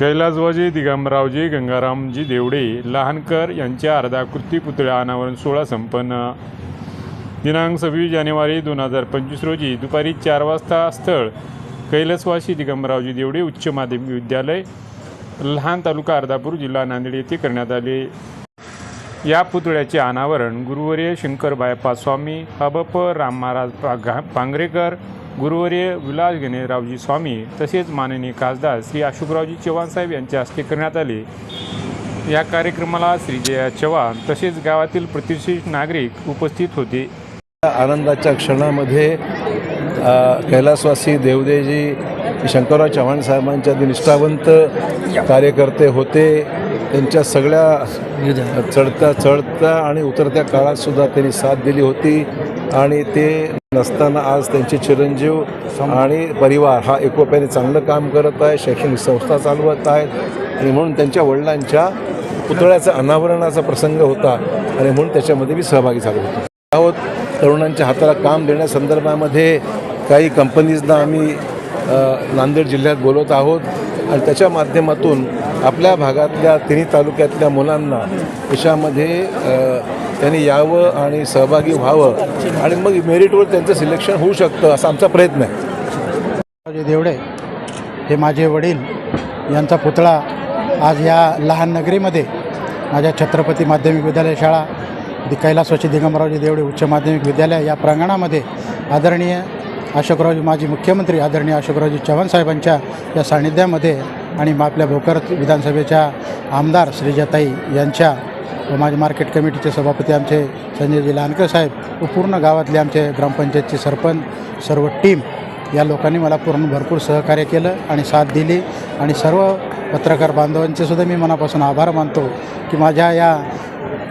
कैलासवाजी दिगंबररावजी गंगारामजी देवडे लहानकर यांच्या अर्धाकृती पुतळ्या अनावरण सोहळा संपन्न. दिनांक 26 जानेवारी 2025 रोजी दुपारी 4 वाजता स्थळ कैलासवासी दिगंबररावजी देवडे उच्च माध्यमिक विद्यालय, लहान तालुका अर्धापूर, जिल्हा नांदेड येथे करण्यात आले. या पुतळ्याचे अनावरण गुरुवर्य शंकर बायप्पा स्वामी, हबप राम महाराज पांगरेकर, गुरुवर्य विलास गणेशरावजी स्वामी तसेच माननीय खासदार श्री अशोकरावजी चव्हाण साहेब यांच्या हस्ते करण्यात आले. या कार्यक्रमाला श्री जया चव्हाण तसेच गावातील प्रतिष्ठित नागरिक उपस्थित होते. आनंदाच्या क्षणामध्ये कैलासवासी देवदेजी शंकरराव चव्हाण साहेबांच्या निष्ठावंत कार्यकर्ते होते. त्यांच्या सगळ्या चढत्या आणि उतरत्या काळातसुद्धा त्यांनी साथ दिली होती आणि ते नसताना आज त्यांचे चिरंजीव आणि परिवार हा एकोप्याने चांगलं काम करत आहे, शैक्षणिक संस्था चालवत आहेत आणि म्हणून त्यांच्या वडिलांच्या पुतळ्याचा अनावरणाचा प्रसंग होता आणि म्हणून त्याच्यामध्ये मी सहभागी झालो होतो. तरुणांच्या हाताला काम देण्यासंदर्भामध्ये काही कंपनीजना आम्ही नांदेड जिल्ह्यात बोलवत आहोत आणि त्याच्या माध्यमातून आपल्या भागातल्या तिन्ही तालुक्यातल्या मुलांना याच्यामध्ये त्यांनी यावं आणि सहभागी व्हावं आणि मग मेरिटवर त्यांचं सिलेक्शन होऊ शकतं असा आमचा प्रयत्न आहे. देवडे हे माझे वडील यांचा पुतळा आज या लहान नगरीमध्ये माझ्या छत्रपती माध्यमिक विद्यालय शाळा कैलासवासी दिगंबररावजी देवडे उच्च माध्यमिक विद्यालय या प्रांगणामध्ये आदरणीय अशोकरावजी माजी मुख्यमंत्री आदरणीय अशोकरावजी चव्हाण साहेबांच्या या सानिध्यामध्ये आणि आपल्या भोकर विधानसभेच्या आमदार श्रीजाताई यांच्या व माझे मार्केट कमिटीचे सभापती आमचे संजयजी लहानकर साहेब व पूर्ण गावातले आमचे ग्रामपंचायतचे सरपंच सर्व टीम या लोकांनी मला भरपूर सहकार्य केलं आणि साथ दिली आणि सर्व पत्रकार बांधवांचे सुद्धा मी मनापासून आभार मानतो की माझ्या या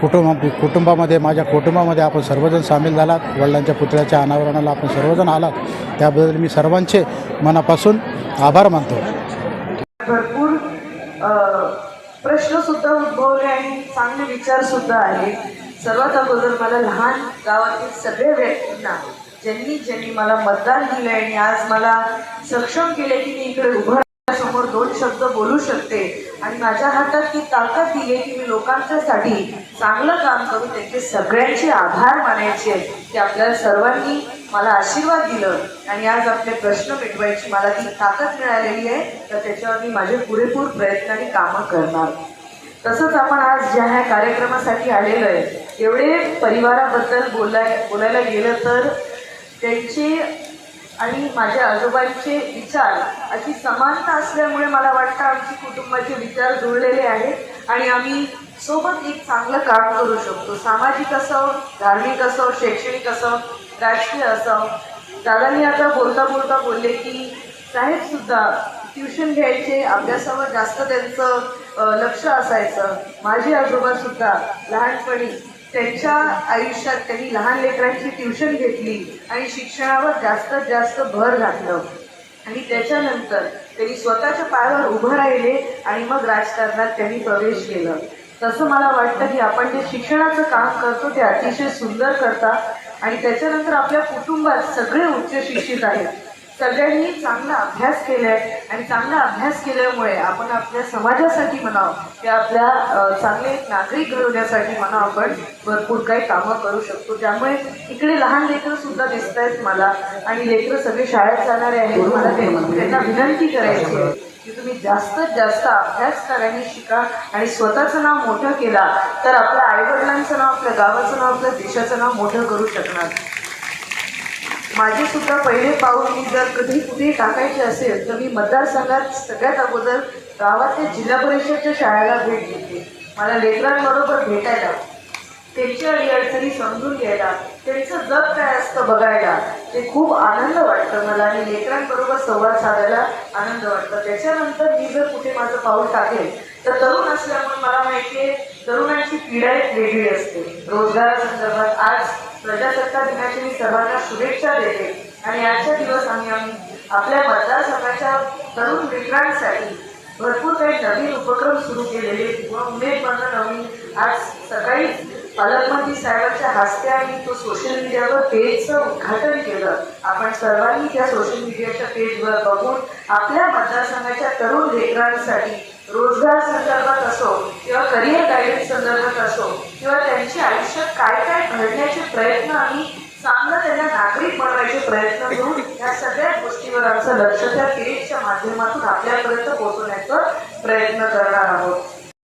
कुटुंबामध्ये आपण सर्वजण सामील झालात. वडिलांच्या पुतळ्याच्या अनावरणाला आपण सर्वजण आलात त्याबद्दल मी सर्वांचे मनापासून आभार मानतो. भरपूर प्रश्नसुद्धा उद्भवले आणि चांगले विचारसुद्धा आले. सर्वात अगोदर मला लहान गावातील सगळ्या व्यक्तींना ज्यांनी मला मतदान दिले आणि आज मला सक्षम केले की मी इकडे उभं समोर 2 शब्द बोलू शकते आणि माझ्या हातात ती ताकद दिली की मी लोकांच्यासाठी चांगलं काम करू, त्यांचे सगळ्यांचे आभार मानायचे की आपल्याला सर्वांनी मला आशीर्वाद दिलं आणि आज आपले प्रश्न मिटवायची मला ती ताकद मिळालेली आहे. तर त्याच्यावर मी माझे पुरेपूर प्रयत्नांनी कामं करणार. तसंच आपण आज ज्या ह्या कार्यक्रमासाठी आलेलो आहे एवढे परिवाराबद्दल बोलायला गेलं तर त्यांचे आणि माझ्या आजोबांचे विचार अशी समानता असल्यामुळे मला वाटतं आमची कुटुंबाचे विचार जुळलेले आहेत आणि आम्ही सोबत एक चांगलं काम करू शकतो. सामाजिक असो, धार्मिक असो, शैक्षणिक असो, राजकीय असो. दादांनी आता बोलता बोलले की साहेबसुद्धा ट्युशन घ्यायचे, अभ्यासावर जास्त त्यांचं लक्ष असायचं. माझे आजोबासुद्धा लहानपणी त्यांच्या आयुष्यात त्यांनी लहान लेकरांची ट्युशन घेतली आणि शिक्षणावर जास्तीत जास्त भर घातलं आणि त्याच्यानंतर त्यांनी स्वतःच्या पायावर उभं राहिले आणि मग राजकारणात त्यांनी प्रवेश केला. तसं मला वाटतं की आपण जे शिक्षणाचं काम करतो ते अतिशय सुंदर करता आणि त्याच्यानंतर आपल्या कुटुंबात सगळे उच्च शिक्षित आहेत. सगळ्यांनी चांगला अभ्यास केला आहे आणि चांगला अभ्यास केल्यामुळे आपण आपल्या समाजासाठी म्हणावं की आपल्या चांगले नागरिक घडवण्यासाठी म्हणावं आपण भरपूर काही कामं करू शकतो. त्यामुळे इकडे लहान लेकरंसुद्धा दिसत आहेत मला आणि लेकरं सगळे शाळेत जाणारे आहेत. मला त्यांना विनंती करायची आहे की तुम्ही जास्तीत जास्त अभ्यास करायला शिका आणि स्वतःचं नाव मोठं केला तर आपल्या आईवडिलांचं नाव, आपल्या गावाचं नाव, आपल्या देशाचं नाव मोठं करू शकणार. माझे सुद्धा पहिले पाऊल मी जर कधी कुठे टाकायचे असेल तर मी मतदारसंघात सगळ्यात अगोदर गावातल्या जिल्हा परिषदच्या शाळेला भेट देते. मला लेकरांबरोबर भेटायला, त्यांच्या अडीअडचणी समजून घ्यायला, त्यांचं जग काय असतं बघायला ते खूप आनंद वाटतं मला आणि लेकरांबरोबर संवाद साधायला आनंद वाटतं. त्याच्यानंतर मी जर कुठे माझं पाऊल टाकेल तर तरुण असल्यामुळे मला माहिती आहे तरुणांची पिढा एक वेगळी असते. रोजगारासंदर्भात आज प्रजासत्ताक दिनाची मी सर्वांना शुभेच्छा देते आणि आजच्या दिवस आम्ही आपल्या मतदारसंघाच्या तरुण मित्रांसाठी भरपूर काही नवीन उपक्रम सुरू केलेले किंवा उमेद नवीन आज सकाळी पालकमंत्री साहेबांच्या हस्ते आणि तो सोशल मीडियावर पेजचं उद्घाटन केलं. आपण सर्वांनी त्या सोशल मीडियाच्या पेजवर बघून आपल्या मतदारसंघाच्या तरुण लेकरांसाठी रोजगार संदर्भात असो किंवा करिअर गायडन्स संदर्भात असो किंवा त्यांच्या आयुष्यात काय काय घडण्याचे प्रयत्न आणि चांगलं त्यांना नागरिक बनवायचे प्रयत्न करून या सगळ्या गोष्टीवर आमचं लक्ष त्या पेजच्या माध्यमातून आपल्यापर्यंत पोहोचवण्याचा प्रयत्न करणार आहोत.